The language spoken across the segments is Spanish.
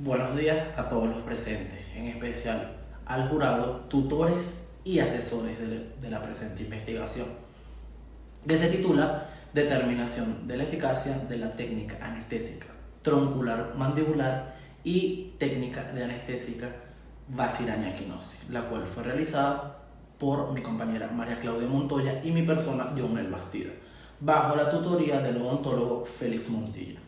Buenos días a todos los presentes, en especial al jurado, tutores y asesores de la presente investigación, que se titula Determinación de la eficacia de la técnica anestésica troncular mandibular y técnica de anestésica Vazirania-Equinosis, la cual fue realizada por mi compañera María Claudia Montoya y mi persona, Jonel Bastida, bajo la tutoría del odontólogo Félix Montilla.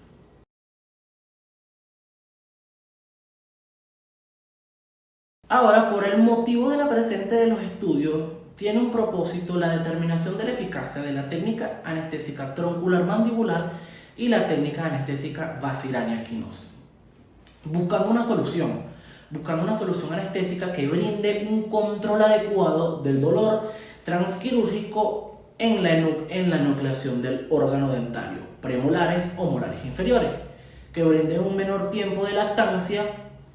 Ahora, por el motivo de la presente de los estudios, tiene un propósito la determinación de la eficacia de la técnica anestésica troncular mandibular y la técnica anestésica Vazirania-Equinosis, buscando una solución anestésica que brinde un control adecuado del dolor transquirúrgico en la enucleación del órgano dentario, premolares o molares inferiores, que brinde un menor tiempo de lactancia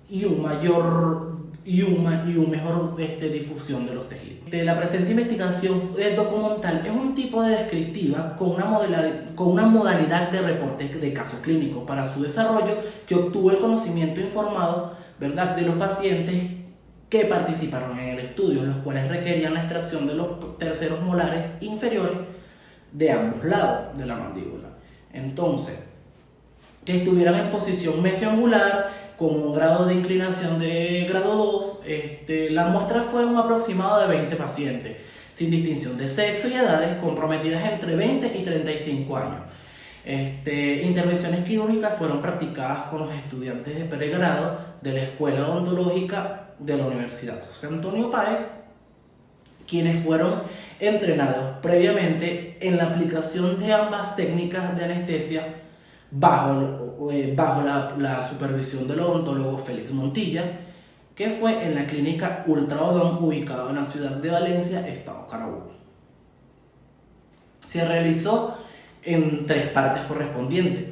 y un mejor difusión de los tejidos. La presente investigación documental es un tipo de descriptiva con una modalidad de reporte de caso clínico para su desarrollo, que obtuvo el conocimiento informado, ¿verdad?, de los pacientes que participaron en el estudio, los cuales requerían la extracción de los terceros molares inferiores de ambos lados de la mandíbula. Entonces, que estuvieran en posición mesioangular con un grado de inclinación de grado 2. La muestra fue un aproximado de 20 pacientes, sin distinción de sexo y edades, comprometidas entre 20 y 35 años. Intervenciones quirúrgicas fueron practicadas con los estudiantes de pregrado de la Escuela Odontológica de la Universidad José Antonio Páez, quienes fueron entrenados previamente en la aplicación de ambas técnicas de anestesia bajo la supervisión del odontólogo Félix Montilla, que fue en la clínica Ultraodón ubicada en la ciudad de Valencia, estado Carabobo. Se realizó en 3 partes correspondientes.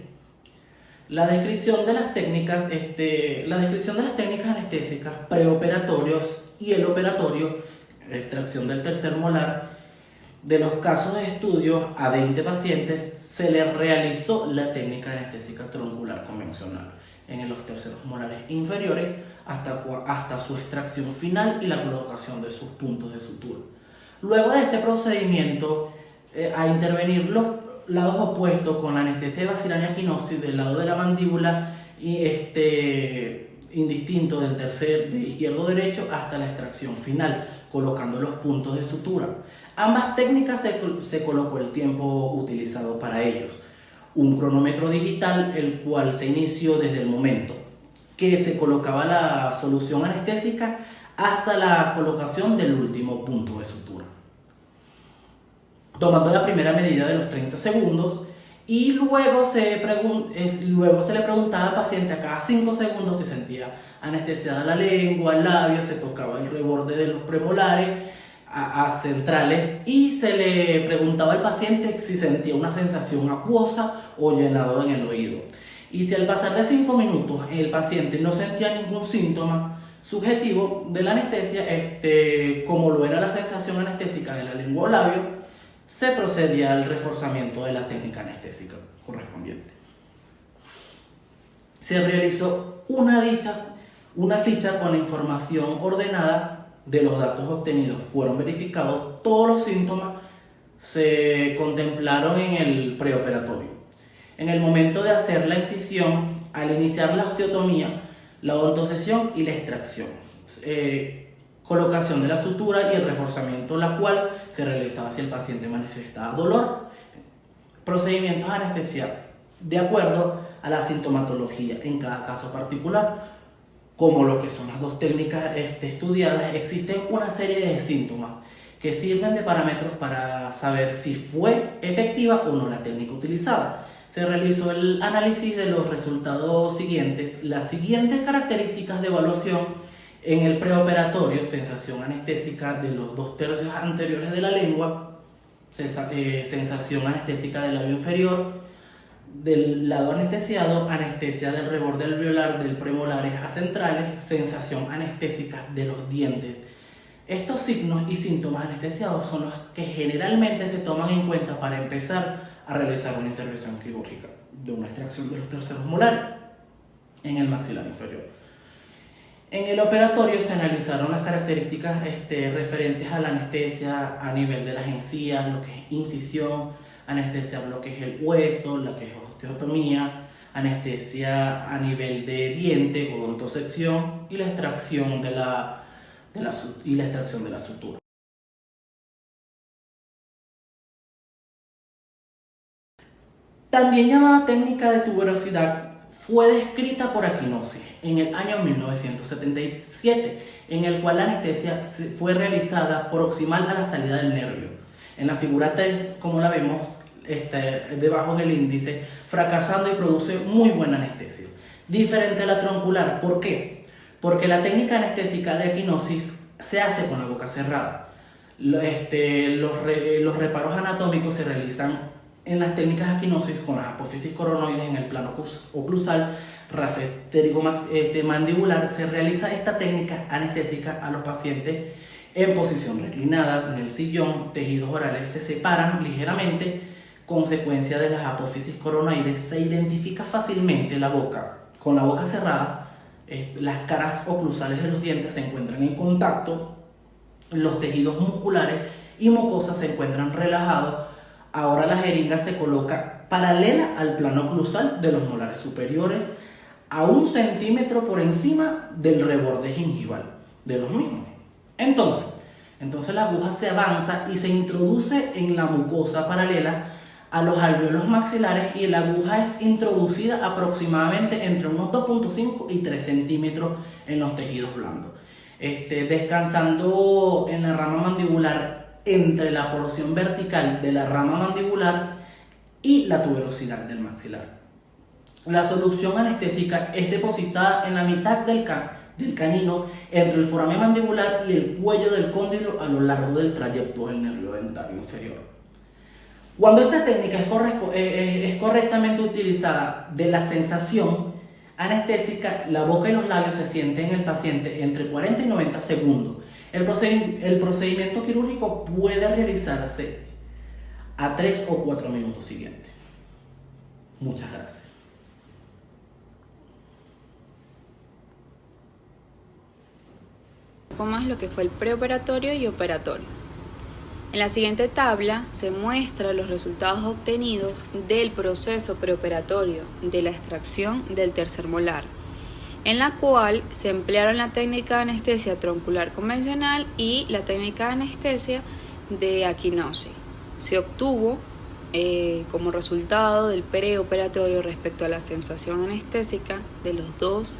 La descripción de las técnicas anestésicas preoperatorios y el operatorio, extracción del tercer molar. De los casos de estudio a 20 pacientes se les realizó la técnica anestésica troncular convencional en los terceros molares inferiores hasta su extracción final y la colocación de sus puntos de sutura. Luego de este procedimiento, a intervenir los lados opuestos con la anestesia de Vazirania-Equinosis del lado de la mandíbula y indistinto de izquierdo a derecho hasta la extracción final, colocando los puntos de sutura. Ambas técnicas se colocó el tiempo utilizado para ellos. Un cronómetro digital, el cual se inició desde el momento que se colocaba la solución anestésica hasta la colocación del último punto de sutura, tomando la primera medida de los 30 segundos, y luego se le preguntaba al paciente a cada 5 segundos si sentía anestesiada la lengua, el labio, se tocaba el reborde de los premolares centrales, y se le preguntaba al paciente si sentía una sensación acuosa o llenado en el oído. Y si al pasar de 5 minutos el paciente no sentía ningún síntoma subjetivo de la anestesia, como lo era la sensación anestésica de la lengua o labio, se procedía al reforzamiento de la técnica anestésica correspondiente. Se realizó una ficha con la información ordenada de los datos obtenidos. Fueron verificados todos los síntomas, se contemplaron en el preoperatorio. En el momento de hacer la incisión, al iniciar la osteotomía, la odontosesión y la extracción, colocación de la sutura y el reforzamiento, la cual se realizaba si el paciente manifestaba dolor. Procedimientos anestesiados de acuerdo a la sintomatología en cada caso particular. Como lo que son las 2 técnicas estudiadas, existen una serie de síntomas que sirven de parámetros para saber si fue efectiva o no la técnica utilizada. Se realizó el análisis de los resultados siguientes. Las siguientes características de evaluación en el preoperatorio: sensación anestésica de los 2/3 anteriores de la lengua, sensación anestésica del labio inferior, del lado anestesiado, anestesia del reborde alveolar del premolares a centrales, sensación anestésica de los dientes. Estos signos y síntomas anestesiados son los que generalmente se toman en cuenta para empezar a realizar una intervención quirúrgica de una extracción de los terceros molares. en el maxilar inferior. En el operatorio se analizaron las características referentes a la anestesia a nivel de las encías, lo que es incisión, anestesia lo que es el hueso, lo que es osteotomía, anestesia a nivel de diente, odontosección y la extracción de la sutura. También llamada técnica de tuberosidad, fue descrita por Aquinosi en el año 1977, en el cual la anestesia fue realizada proximal a la salida del nervio. En la figura 3, como la vemos, debajo del índice, fracasando y produce muy buena anestesia. Diferente a la troncular, ¿por qué? Porque la técnica anestésica de Aquinosi se hace con la boca cerrada. Los reparos anatómicos se realizan en las técnicas Aquinosi con las apófisis coronoides en el plano oclusal, rafestérico mandibular. Se realiza esta técnica anestésica a los pacientes en posición reclinada, en el sillón. Tejidos orales se separan ligeramente, consecuencia de las apófisis coronoides. Se identifica fácilmente la boca. Con la boca cerrada, las caras oclusales de los dientes se encuentran en contacto, los tejidos musculares y mucosas se encuentran relajados. Ahora la jeringa se coloca paralela al plano oclusal de los molares superiores, a 1 centímetro por encima del reborde gingival de los mismos. Entonces la aguja se avanza y se introduce en la mucosa paralela a los alvéolos maxilares, y la aguja es introducida aproximadamente entre unos 2.5 y 3 centímetros en los tejidos blandos, descansando en la rama mandibular entre la porción vertical de la rama mandibular y la tuberosidad del maxilar. La solución anestésica es depositada en la mitad del canino, entre el foramen mandibular y el cuello del cóndilo, a lo largo del trayecto del nervio dentario inferior. Cuando esta técnica es correctamente utilizada, de la sensación anestésica, la boca y los labios se sienten en el paciente entre 40 y 90 segundos. El procedimiento quirúrgico puede realizarse a 3 o 4 minutos siguientes. Muchas gracias. Un poco más lo que fue el preoperatorio y operatorio. En la siguiente tabla se muestran los resultados obtenidos del proceso preoperatorio de la extracción del tercer molar, en la cual se emplearon la técnica de anestesia troncular convencional y la técnica de anestesia de Aquinosi. Se obtuvo como resultado del preoperatorio, respecto a la sensación anestésica de los 2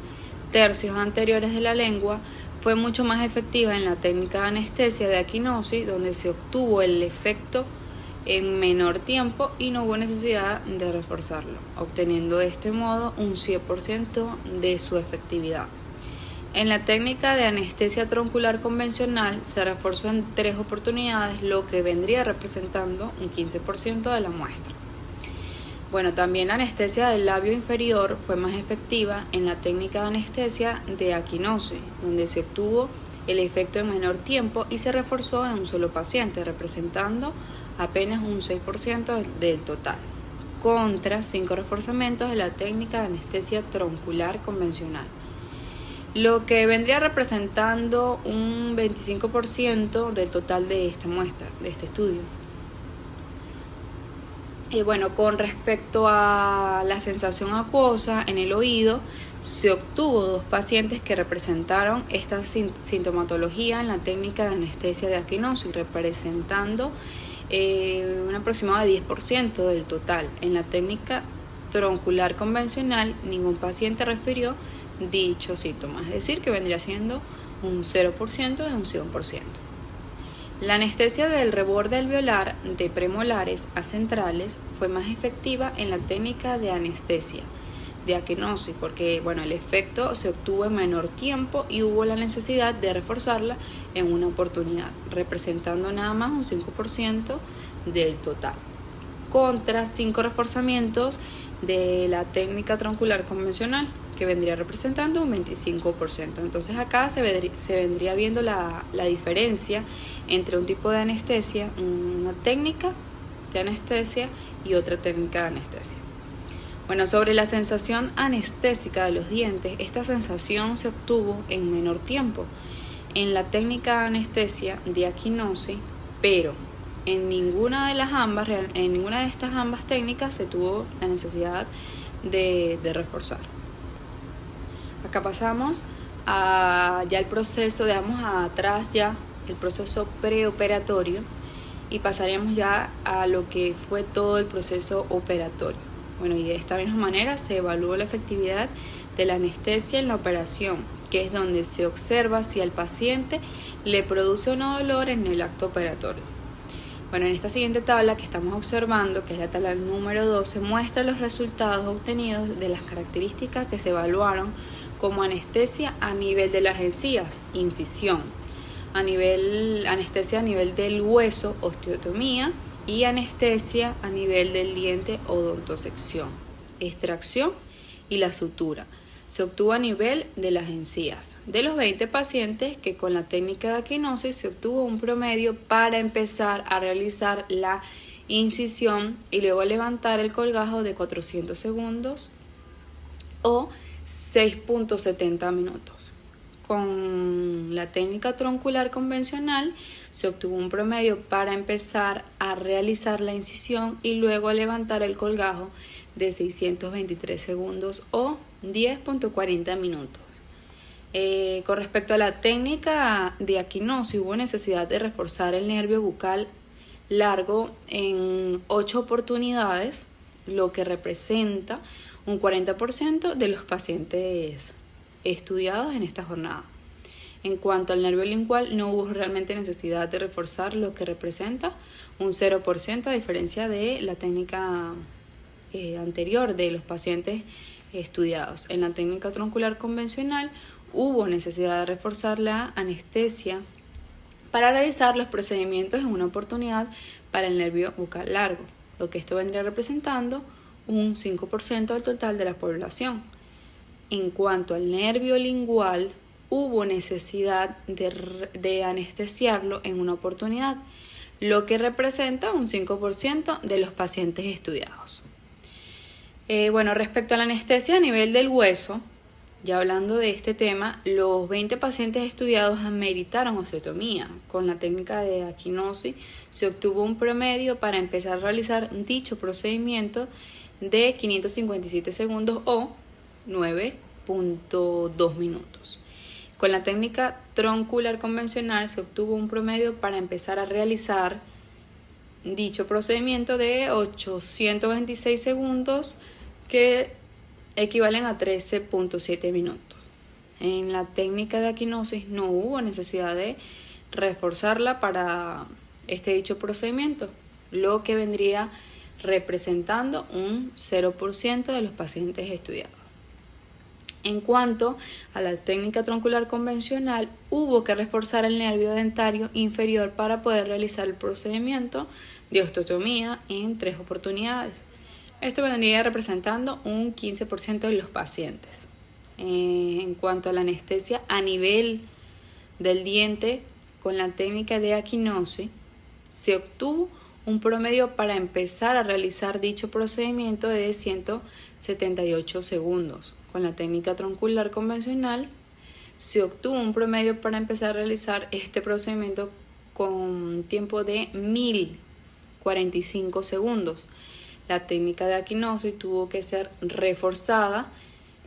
tercios anteriores de la lengua, fue mucho más efectiva en la técnica de anestesia de Aquinosi, donde se obtuvo el efecto en menor tiempo y no hubo necesidad de reforzarlo, obteniendo de este modo un 100% de su efectividad. En la técnica de anestesia troncular convencional se reforzó en 3 oportunidades, lo que vendría representando un 15% de la muestra. Bueno, también la anestesia del labio inferior fue más efectiva en la técnica de anestesia de Aquinosi, donde se obtuvo el efecto en menor tiempo y se reforzó en un solo paciente, representando apenas un 6% del total, contra 5 reforzamientos de la técnica de anestesia troncular convencional, lo que vendría representando un 25% del total de esta muestra, de este estudio. Y bueno, con respecto a la sensación acuosa en el oído, se obtuvo 2 pacientes que representaron esta sintomatología en la técnica de anestesia de Aquinosi, representando un aproximado de 10% del total. En la técnica troncular convencional, ningún paciente refirió dicho síntoma, es decir, que vendría siendo un 0% de un 100%. La anestesia del reborde alveolar de premolares a centrales fue más efectiva en la técnica de anestesia de Aquinosi, porque el efecto se obtuvo en menor tiempo y hubo la necesidad de reforzarla en una oportunidad, representando nada más un 5% del total, contra 5 reforzamientos de la técnica troncular convencional, que vendría representando un 25%. Entonces acá se vendría viendo la diferencia entre un tipo de anestesia, una técnica de anestesia y otra técnica de anestesia. Bueno, sobre la sensación anestésica de los dientes, esta sensación se obtuvo en menor tiempo en la técnica de anestesia de aquinosis, pero en ninguna de estas ambas técnicas se tuvo la necesidad de reforzar. Acá pasamos a ya el proceso, dejamos atrás ya el proceso preoperatorio y pasaríamos ya a lo que fue todo el proceso operatorio. Bueno, y de esta misma manera se evaluó la efectividad de la anestesia en la operación, que es donde se observa si al paciente le produce o no dolor en el acto operatorio. Bueno, en esta siguiente tabla que estamos observando, que es la tabla número 12, muestra los resultados obtenidos de las características que se evaluaron como anestesia a nivel de las encías, incisión, anestesia a nivel del hueso, osteotomía, y anestesia a nivel del diente, odontosección, extracción y la sutura. Se obtuvo a nivel de las encías. De los 20 pacientes que con la técnica de aquinosis se obtuvo un promedio para empezar a realizar la incisión y luego levantar el colgajo de 400 segundos o 6.70 minutos. Con la técnica troncular convencional se obtuvo un promedio para empezar a realizar la incisión y luego levantar el colgajo de 623 segundos o 10.40 minutos. Con respecto a la técnica de aquinosis, hubo necesidad de reforzar el nervio bucal largo en 8 oportunidades, lo que representa un 40% de los pacientes estudiados en esta jornada. En cuanto al nervio lingual, no hubo realmente necesidad de reforzar, lo que representa un 0% a diferencia de la técnica anterior de los pacientes estudiados. En la técnica troncular convencional hubo necesidad de reforzar la anestesia para realizar los procedimientos en una oportunidad para el nervio bucal largo, lo que esto vendría representando un 5% del total de la población. En cuanto al nervio lingual, hubo necesidad de anestesiarlo en una oportunidad, lo que representa un 5% de los pacientes estudiados. Respecto a la anestesia a nivel del hueso, ya hablando de este tema, los 20 pacientes estudiados ameritaron osteotomía. Con la técnica de aquinosis se obtuvo un promedio para empezar a realizar dicho procedimiento de 557 segundos o 9.2 minutos. Con la técnica troncular convencional se obtuvo un promedio para empezar a realizar dicho procedimiento de 826 segundos que equivalen a 13.7 minutos. En la técnica de aquinosis no hubo necesidad de reforzarla para dicho procedimiento, lo que vendría representando un 0% de los pacientes estudiados. En cuanto a la técnica troncular convencional, hubo que reforzar el nervio dentario inferior para poder realizar el procedimiento de osteotomía en 3 oportunidades. Esto vendría representando un 15% de los pacientes. En cuanto a la anestesia a nivel del diente, con la técnica de aquinosis, se obtuvo un promedio para empezar a realizar dicho procedimiento de 178 segundos. Con la técnica troncular convencional se obtuvo un promedio para empezar a realizar este procedimiento con tiempo de 1045 segundos. La técnica de aquinosis tuvo que ser reforzada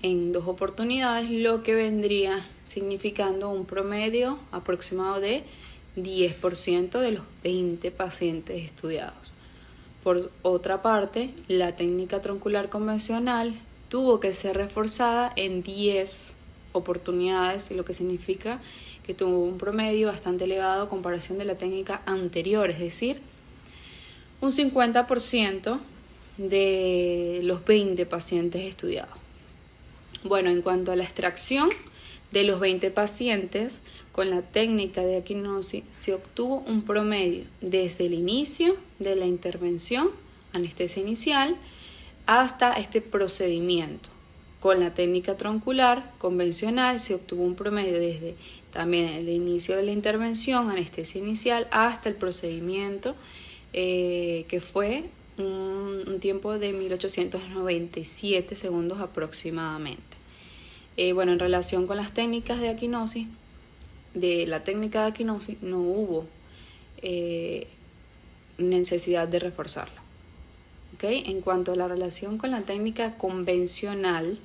en 2 oportunidades, lo que vendría significando un promedio aproximado de 10% de los 20 pacientes estudiados. Por otra parte, la técnica troncular convencional tuvo que ser reforzada en 10 oportunidades, lo que significa que tuvo un promedio bastante elevado a comparación de la técnica anterior, es decir, un 50% de los 20 pacientes estudiados. En cuanto a la extracción de los 20 pacientes, con la técnica de aquinosis se obtuvo un promedio desde el inicio de la intervención, anestesia inicial, hasta este procedimiento. Con la técnica troncular convencional se obtuvo un promedio desde también el inicio de la intervención, anestesia inicial, hasta el procedimiento, que fue un tiempo de 1897 segundos aproximadamente. En relación con las técnicas de aquinosis, de la técnica de aquinosis no hubo necesidad de reforzarla. ¿Okay? En cuanto a la relación con la técnica convencional,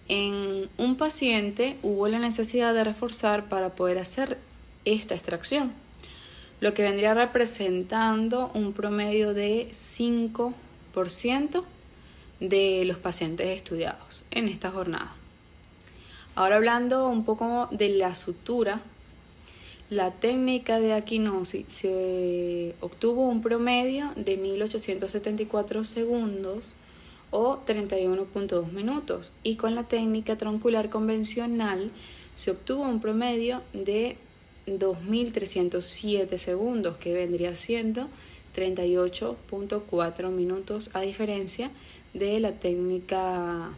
en un paciente hubo la necesidad de reforzar para poder hacer esta extracción, lo que vendría representando un promedio de 5% de los pacientes estudiados en esta jornada. Ahora hablando un poco de la sutura, la técnica de aquinosis se obtuvo un promedio de 1874 segundos o 31.2 minutos, y con la técnica troncular convencional se obtuvo un promedio de 2.307 segundos, que vendría siendo 38.4 minutos, a diferencia de la técnica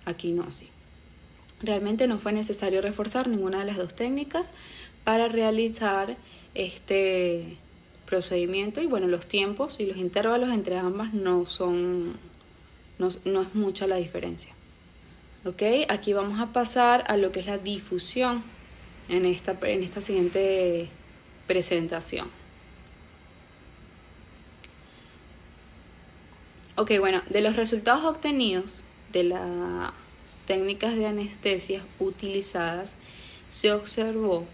aquinosis. Realmente no fue necesario reforzar ninguna de las dos técnicas para realizar este procedimiento, y los tiempos y los intervalos entre ambas no es mucha la diferencia. ¿Okay? Aquí vamos a pasar a lo que es la difusión en esta siguiente presentación. De los resultados obtenidos de las técnicas de anestesia utilizadas, se observó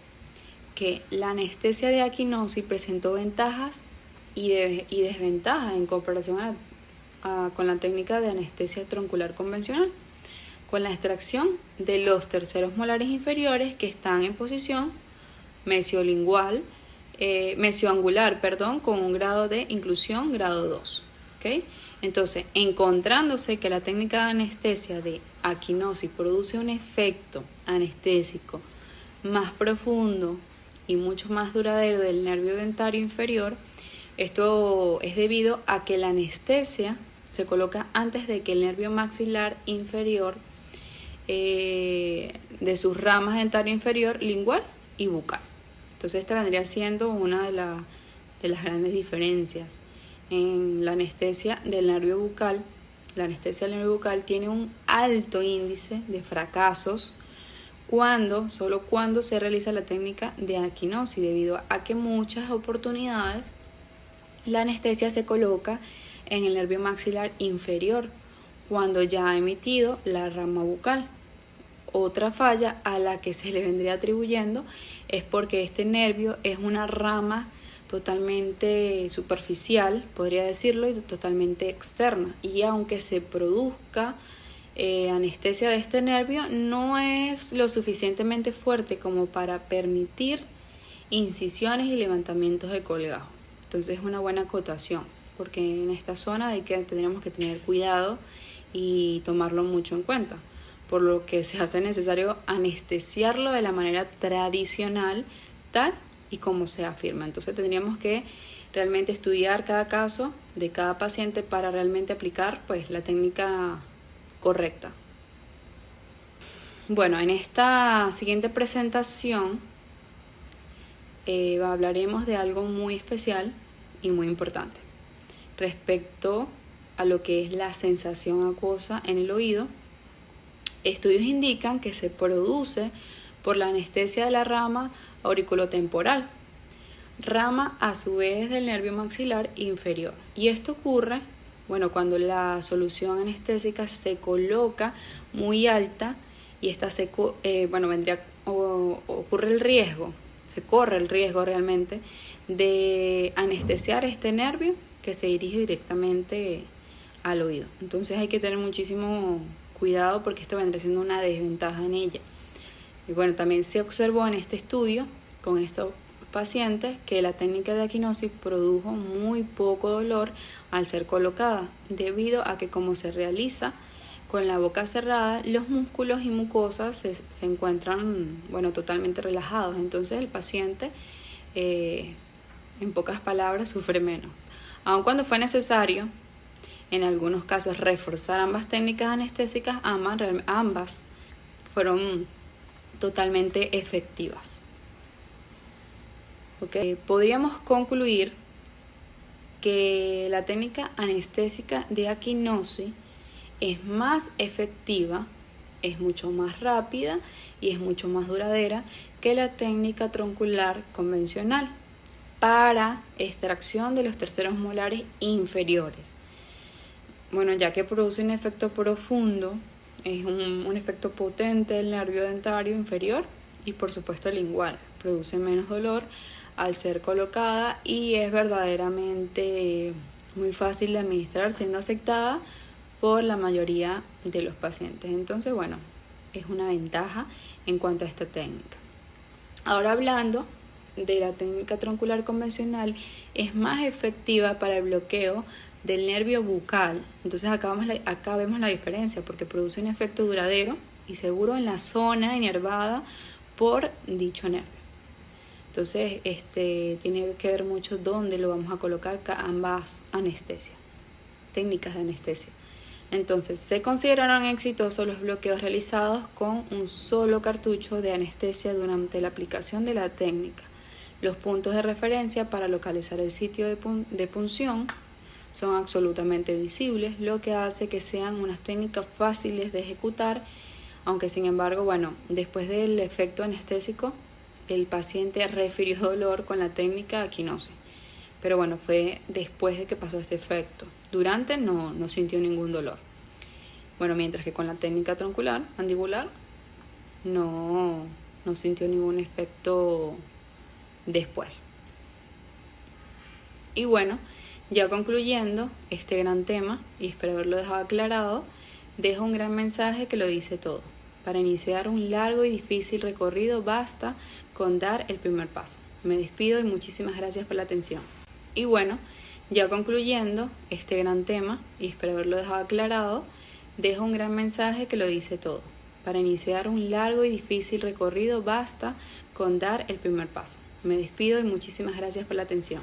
que la anestesia de aquinosis presentó ventajas y desventajas en comparación con la técnica de anestesia troncular convencional, con la extracción de los terceros molares inferiores que están en posición mesioangular, con un grado de inclusión grado 2. ¿Okay? Entonces, encontrándose que la técnica de anestesia de aquinosis produce un efecto anestésico más profundo y mucho más duradero del nervio dentario inferior, esto es debido a que la anestesia se coloca antes de que el nervio maxilar inferior de sus ramas dentario inferior, lingual y bucal. Entonces esta vendría siendo una de las grandes diferencias en la anestesia del nervio bucal. La anestesia del nervio bucal tiene un alto índice de fracasos solo cuando se realiza la técnica de aquinosis, debido a que muchas oportunidades la anestesia se coloca en el nervio maxilar inferior cuando ya ha emitido la rama bucal. Otra falla a la que se le vendría atribuyendo es porque este nervio es una rama totalmente superficial, podría decirlo, y totalmente externa, y aunque se produzca anestesia de este nervio, no es lo suficientemente fuerte como para permitir incisiones y levantamientos de colgajo. Entonces es una buena acotación, porque en esta zona tendremos que tener cuidado y tomarlo mucho en cuenta, por lo que se hace necesario anestesiarlo de la manera tradicional, tal y como se afirma. Entonces tendríamos que realmente estudiar cada caso de cada paciente para realmente aplicar la técnica correcta. En esta siguiente presentación hablaremos de algo muy especial y muy importante respecto a lo que es la sensación acuosa en el oído. Estudios indican que se produce por la anestesia de la rama auriculotemporal, rama a su vez del nervio maxilar inferior. Y esto ocurre cuando la solución anestésica se coloca muy alta, y esta se corre el riesgo realmente de anestesiar este nervio que se dirige directamente al oído. Entonces hay que tener muchísimo cuidado, porque esto vendría siendo una desventaja en ella. Y también se observó en este estudio con estos pacientes que la técnica de aquinosis produjo muy poco dolor al ser colocada, debido a que como se realiza con la boca cerrada, los músculos y mucosas se encuentran totalmente relajados. Entonces el paciente, en pocas palabras, sufre menos. Aun cuando fue necesario en algunos casos reforzar ambas técnicas anestésicas, ambas fueron totalmente efectivas. Podríamos concluir que la técnica anestésica de aquinosis es más efectiva, es mucho más rápida y es mucho más duradera que la técnica troncular convencional para extracción de los terceros molares inferiores. Bueno, ya que produce un efecto profundo, es un efecto potente del nervio dentario inferior y por supuesto lingual, produce menos dolor al ser colocada y es verdaderamente muy fácil de administrar, siendo aceptada por la mayoría de los pacientes. Entonces, bueno, es una ventaja en cuanto a esta técnica. Ahora hablando de la técnica troncular convencional, es más efectiva para el bloqueo del nervio bucal. Entonces acá vemos la diferencia, porque produce un efecto duradero y seguro en la zona inervada por dicho nervio. Entonces tiene que ver mucho dónde lo vamos a colocar ambas anestesias, técnicas de anestesia. Entonces, se consideraron exitosos los bloqueos realizados con un solo cartucho de anestesia durante la aplicación de la técnica. Los puntos de referencia para localizar el sitio de punción son absolutamente visibles, lo que hace que sean unas técnicas fáciles de ejecutar, aunque sin embargo, bueno, después del efecto anestésico, el paciente refirió dolor con la técnica aquinosis. Pero bueno, fue después de que pasó este efecto. Durante no sintió ningún dolor. Bueno, mientras que con la técnica troncular mandibular no sintió ningún efecto después. Y bueno, ya concluyendo este gran tema, y espero haberlo dejado aclarado, dejo un gran mensaje que lo dice todo. Para iniciar un largo y difícil recorrido basta con dar el primer paso. Me despido y muchísimas gracias por la atención. Y bueno, ya concluyendo este gran tema, y espero haberlo dejado aclarado, dejo un gran mensaje que lo dice todo. Para iniciar un largo y difícil recorrido basta con dar el primer paso. Me despido y muchísimas gracias por la atención.